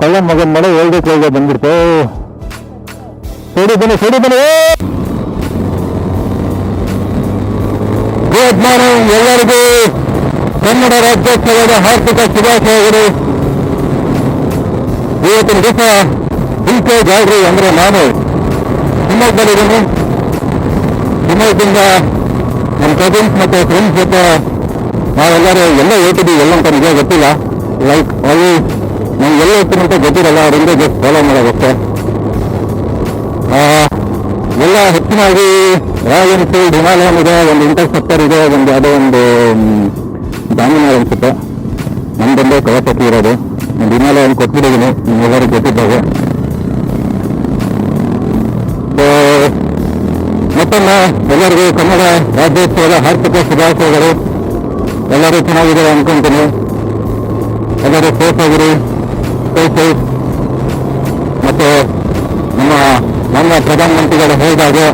ಕಳ್ಳ ಮಗನ ಮಳೆ ಹೇಳ್ಬೇಕು ಬಂದ್ಬಿಡ್ತು. ಸೈಡಿ ಬನ್ನಿ ಗುಡ್ ಮಾರ್ನಿಂಗ್ ಎಲ್ಲರಿಗೂ. ಕನ್ನಡ ರಾಜ್ಯೋತ್ಸವದ ಹಾರ್ದಿಕ ಶುಭಾಶಯಗಳು. ಇವತ್ತಿನ ದಿವಸ ಡಿಕೆ ಜಾಲ್ರಿ ಅಂದರೆ ನಾನು ಶಿವಮೊಗ್ಗದಲ್ಲಿದ್ದೀನಿ. ಶಿವಮೊಗ್ಗದಿಂದ ನಮ್ಮ ಕಸಿನ್ಸ್ ಮತ್ತು ಫ್ರೆಂಡ್ಸ್ ಜೊತೆ ನಾವೆಲ್ಲರೂ ಎಲ್ಲ ಹೇಳ್ತಿದ್ದೀವಿ. ಎಲ್ಲ ಅಂತ ನಿಜ ಗೊತ್ತಿಲ್ಲ, ಲೈಕ್ ಅಲ್ಲಿ ನಮ್ಗೆ ಎಲ್ಲ ಹೋಗ್ತೀನಿ ಅಂತ ಗೊತ್ತಿರಲ್ಲ, ಅವರಿಂದ ಜಸ್ಟ್ ಫಾಲೋ ಮಾಡೋದಕ್ಕೆ. ಎಲ್ಲ ಹೆಚ್ಚಿನಾಗಿ ರಾಯಲ್ ಎನ್ಫೀಲ್ಡ್ ಹಿಮಾಲಯನ್ ಇದೆ, ಒಂದು ಇಂಟರ್ಸೆಪ್ಟರ್ ಇದೆ, ಒಂದು ಯಾವುದೋ ಒಂದು ಡಾಮಿನರ್ ಅನಿಸುತ್ತೆ. ನಮ್ದೊಂದೇ ಕವಚಕ್ಕೆ ಇರೋದು. ಒಂದು ಹಿಮಾಲಯನ್ ಕೊಟ್ಬಿಟ್ಟಿದ್ದೀನಿ, ನಿಮ್ಗೆಲ್ಲರೂ ಗೊತ್ತಿದ್ದಾವೆ. ಮತ್ತೊಮ್ಮೆ ಎಲ್ಲರಿಗೂ ಕನ್ನಡ ರಾಜ್ಯೋತ್ಸವದ ಹಾರ್ದಿಕ ಶುಭಾಶಯಗಳು. ಎಲ್ಲರೂ ಚೆನ್ನಾಗಿದ್ದಾರೆ ಅನ್ಕೊಂತೀನಿ. ಎಲ್ಲರೂ ಸೇಫ್ ಆಗಿರಿ, ಸೇಫ್. ಮತ್ತು ನಮ್ಮ ಪ್ರಧಾನಮಂತ್ರಿಗಳು ಹೇಳಿದಾಗೆ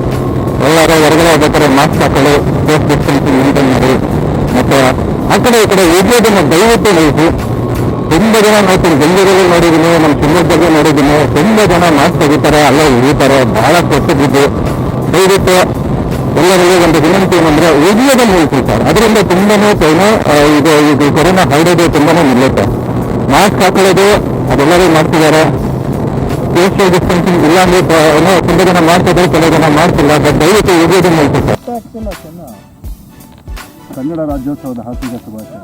ಎಲ್ಲರೂ ಹೊರಗಡೆ ಹೋಗ್ಬೇಕಾದ್ರೆ ಮಾಸ್ಕ್ ಹಾಕೊಳ್ಳಿ, ಸೇಫ್ ಡಿಸ್ಟೆನ್ಸಿಂಗ್ ಮೇಂಟೈನ್ ಮಾಡಿ. ಮತ್ತು ಆ ಕಡೆ ಈ ಕಡೆ ಉದ್ಯೋಗನ ದಯವಿಟ್ಟು ನಿಲ್ಲಿಸಿ. ತುಂಬ ಜನ ನೋಡ್ತೀನಿ, ಬೆಂಗಳೂರಲ್ಲಿ ನೋಡಿದ್ದೀನಿ, ನಮ್ಮ ಶಿವಮೊಗ್ಗದಲ್ಲಿ ನೋಡಿದ್ದೀನಿ. ತುಂಬ ಜನ ಮಾಸ್ಕ್ ತೆಗಿತಾರೆ, ಅಲ್ಲೇ ಉಳಿತಾರೆ, ಬಹಳ ಕೊಟ್ಟಿದ್ದು. ದಯವಿಟ್ಟು ಎಲ್ಲರಿಗೂ ಒಂದು ವಿನಂತಿ ಏನಂದರೆ ಉದ್ಯೋಗ ನಿಲ್ಲಿಸಿ ಸರ್. ಅದರಿಂದ ತುಂಬಾನೇ ಇದು ಕೊರೋನಾ ಹರಡೋದು ತುಂಬಾನೇ ನಿಲ್ಲುತ್ತೆ. ಮಾಸ್ಕ್ ಹಾಕೊಳ್ಳೋದು ಅದೆಲ್ಲರೂ ಮಾಡ್ತಿದ್ದಾರೆ. ಸೋಷಿಯಲ್ ಡಿಸ್ಟೆನ್ಸಿಂಗ್ ಇಲ್ಲ ಅಂದ್ರೆ ಏನೋ ತುಂಬ ಜನ ಮಾಡ್ತಿದ್ದಾರೆ, ಕೆಲವು ಜನ ಮಾಡ್ತಿಲ್ಲ. ಬಟ್ ದಯವಿಟ್ಟು ಉದ್ಯೋಗ ನಿಲ್ಲಿಸಿ ಸರ್. ಕನ್ನಡ ರಾಜ್ಯೋತ್ಸವದ ಹಾರ್ದಿಕ ಶುಭಾಶಯ.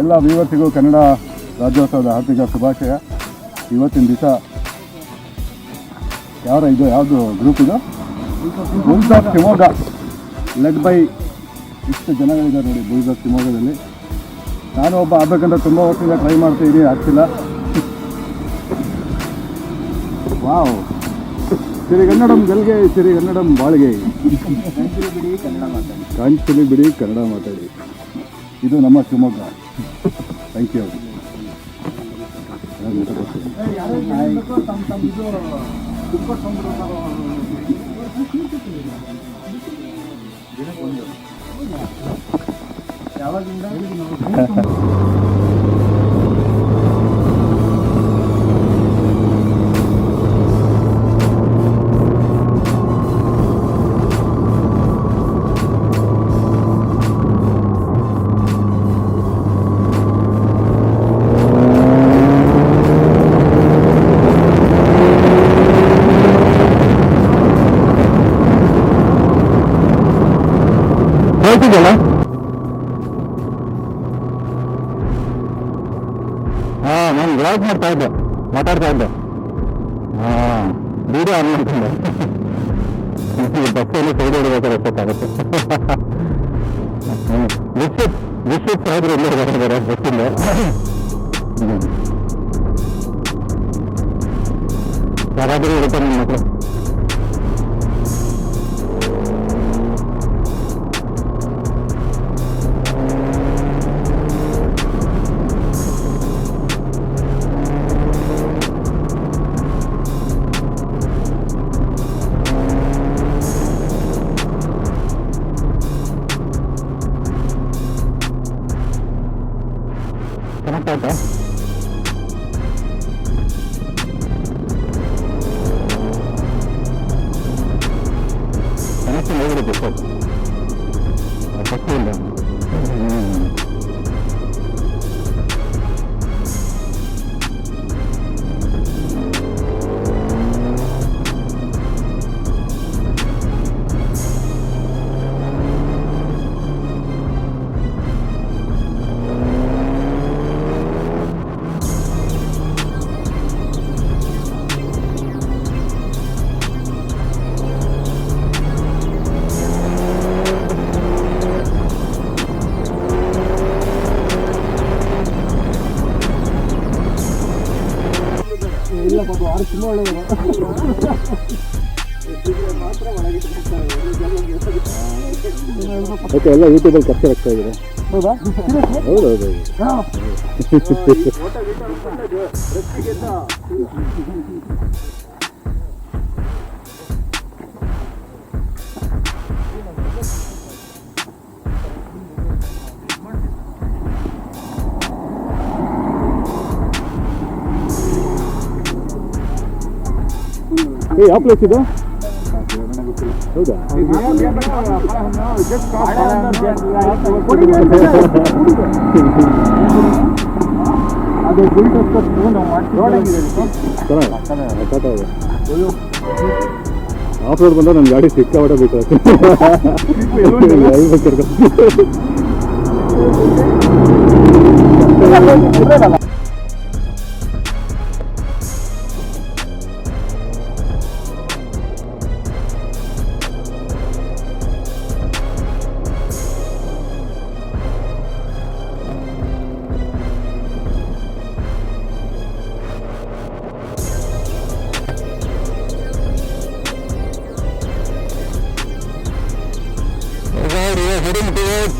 ಎಲ್ಲ ವ್ಯೂವರ್ಸಿಗೂ ಕನ್ನಡ ರಾಜ್ಯೋತ್ಸವದ ಹಾರ್ದಿಕ ಶುಭಾಶಯ. ಇವತ್ತಿನ ದಿವಸ ಯಾವುದು ಗ್ರೂಪ್ ಇದು? ಬೂಯ್ಸ್ ಆಫ್ ಶಿವಮೊಗ್ಗ, ಲೆಡ್ ಬೈ ಇಷ್ಟು ಜನಗಳಿದ್ದಾರೆ ನೋಡಿ ಬೂಯ್ಸ್ ಆಫ್ ಶಿವಮೊಗ್ಗದಲ್ಲಿ. ನಾನು ಒಬ್ಬ ಆಗಬೇಕಂತ ತುಂಬ ವರ್ಷದಿಂದ ಟ್ರೈ ಮಾಡ್ತಾಯಿದ್ದೀನಿ, ಆಗ್ತಿಲ್ಲ. ವಾವ್, ಸಿರಿಗನ್ನಡಂ ಗೆಲ್ಗೆ, ಸಿರಿಗನ್ನಡಂ ಬಾಳ್ಗೆ, ಕಾಂಚಲಿ ಬಿಡಿ ಕನ್ನಡ ಮಾತಾಡಿ. ಇದು ನಮ್ಮ ಶಿವಮೊಗ್ಗ. Thank you. ಹೇಳ್ತಿದ್ದಲ್ಲ, ನಾನು ವ್ಲಾಗ್ ಮಾತಾಡ್ತಾ ಇದ್ದೆ. ವಿಡಿಯೋ ಆನ್ ಮಾಡ್ಕೊಂಡೆ. ಬಸ್ಸಲ್ಲಿ ಸೈಡ್ ಹೊಡಬೇಕಾದ್ರೆ ಗೊತ್ತಾಗುತ್ತೆ. ವಿಶ್ವ ಸಾಹೇಬ್ರು ಎಲ್ಲೇ ಬರ್ತಿದ್ದಾರೆ ಬಸ್ಸಿಂದ. ಯಾರಾದರೂ ಇರುತ್ತೆ ನನ್ನ ಮಕ್ಕಳು. ಕನೆಕ್ಟ್ ಆಯ್ತಾ? ಕನೆಕ್ಷನ್ ಹೋಗಿರುತ್ತೆ ಸರ್, ಇಲ್ಲ. ಇಲ್ಲ ಪಾಪ, 6 ತುಂಬ ಒಳ್ಳೆಯದು. ಓಕೆ, ಎಲ್ಲ ಯೂಟ್ಯೂಬಲ್ಲಿ ಖರ್ಚು ಆಗ್ತಾ ಇದೆ. ಹೌದಾ? ಹೌದೌದು. ಯಾವ ಪ್ಲೇಸ್ ಇದು? ಹೌದಾ? ಆಫ್ ರೋಡ್ ಬಂದ್ರೆ ನನ್ನ ಗಾಡಿ ಸಿಕ್ಕಾಪಟ್ಟೆ ಬೇಕು. Heading towards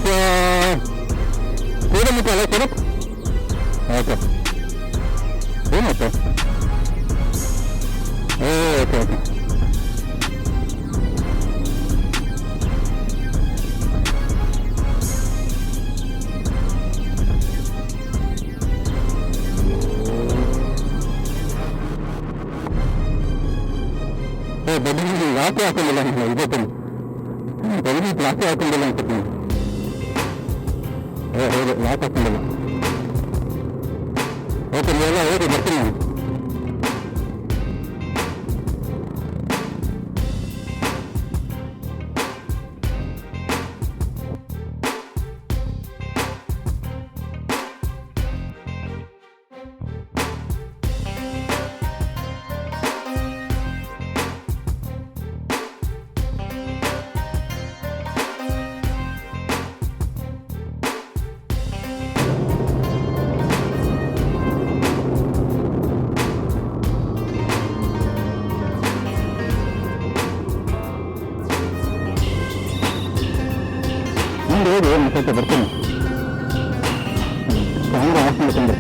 Kudamutu, correct? Okay. Kudamutu. Oh, okay. Oh, but this is not happening. ಎಲ್ಲಿ ಕ್ಲಾಸೇ ಹಾಕೊಂಡಿಲ್ಲ ಅನ್ಸುತ್ತೆ. ಹೌದು, ಯಾಕೆ ಹಾಕೊಂಡಿಲ್ಲ? ಓಕೆ, ನೀವೆಲ್ಲ ಹೋಗಿ ಬರ್ತೀನಿ ನಾನು. ಹೋಗಿ ಮತ್ತೆ ಬರ್ತೀನಿ. ಕ್ಯಾಮ್ರಾ ಆಫ್ ಮಾಡ್ಕೊಂಡು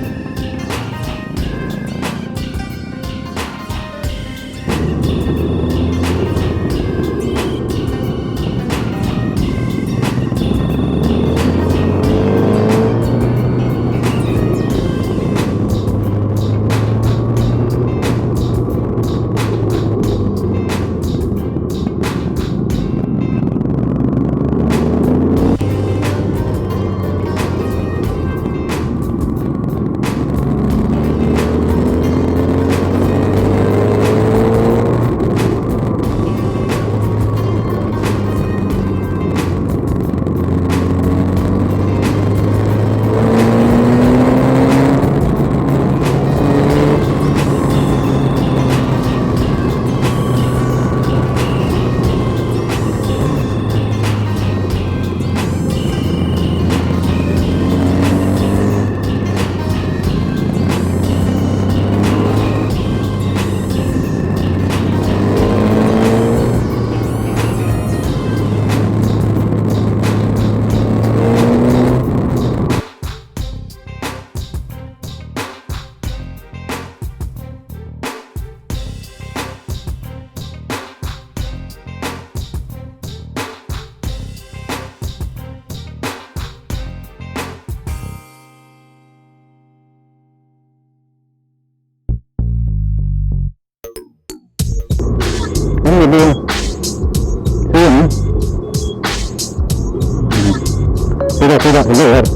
ಇದು ಸೀದಾ ಇಲ್ಲೇ ಯಾರು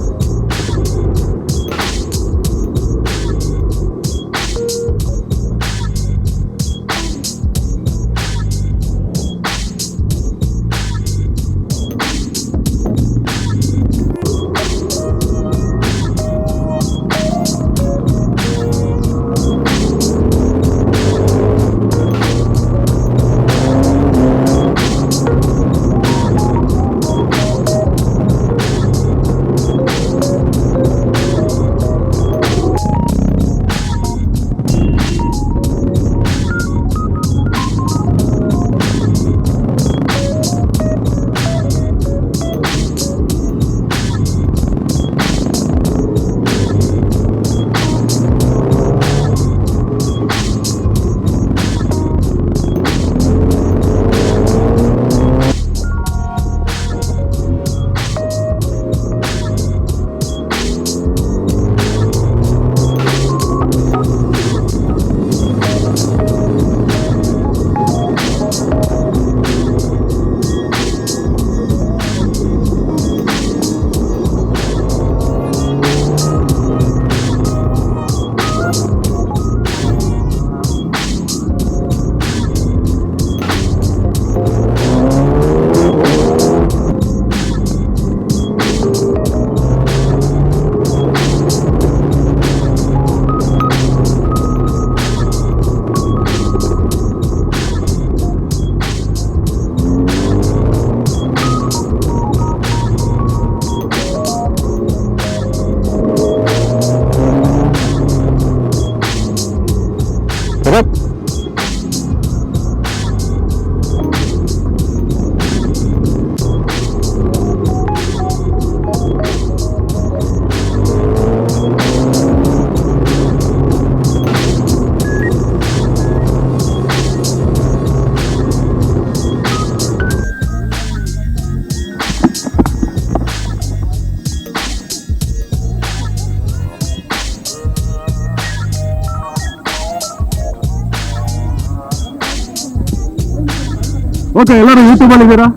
ಓಕೆ, ಎಲ್ಲರೂ ಯೂಟ್ಯೂಬಲ್ಲಿ ಇದ್ದೀರಾ?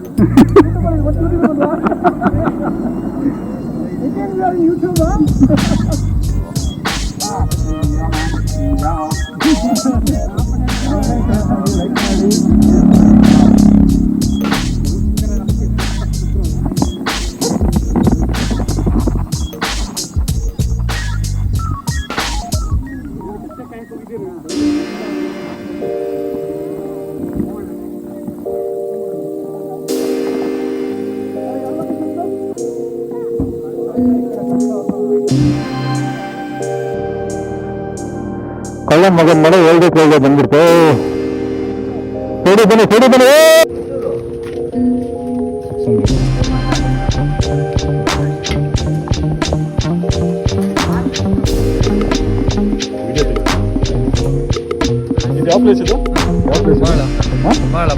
ಕಳ್ಳ ಮಗನ ಮನೆ ಹೇಳ್ಬೇಕು ಬಂದ್ಬಿಡ್ತು. ಸೈಡಿ ಬನ್ನಿ, ಸೈಡಿ ಬನ್ನಿ. ಯಾವ ಪ್ಲೇಸ್ ಇದು? ಮಾಳ